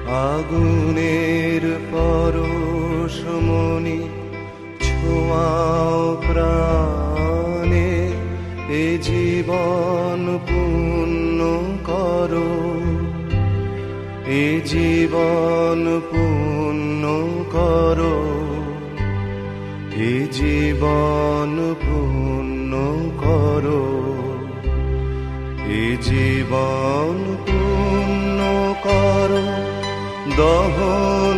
আগুনের পরশমণি ছোঁয়াও প্রাণে, এ জীবন পূর্ণ করো, এ জীবন পূর্ণ করো, এ জীবন পূর্ণ করো, এ জীবন পূর্ণ করো। দহন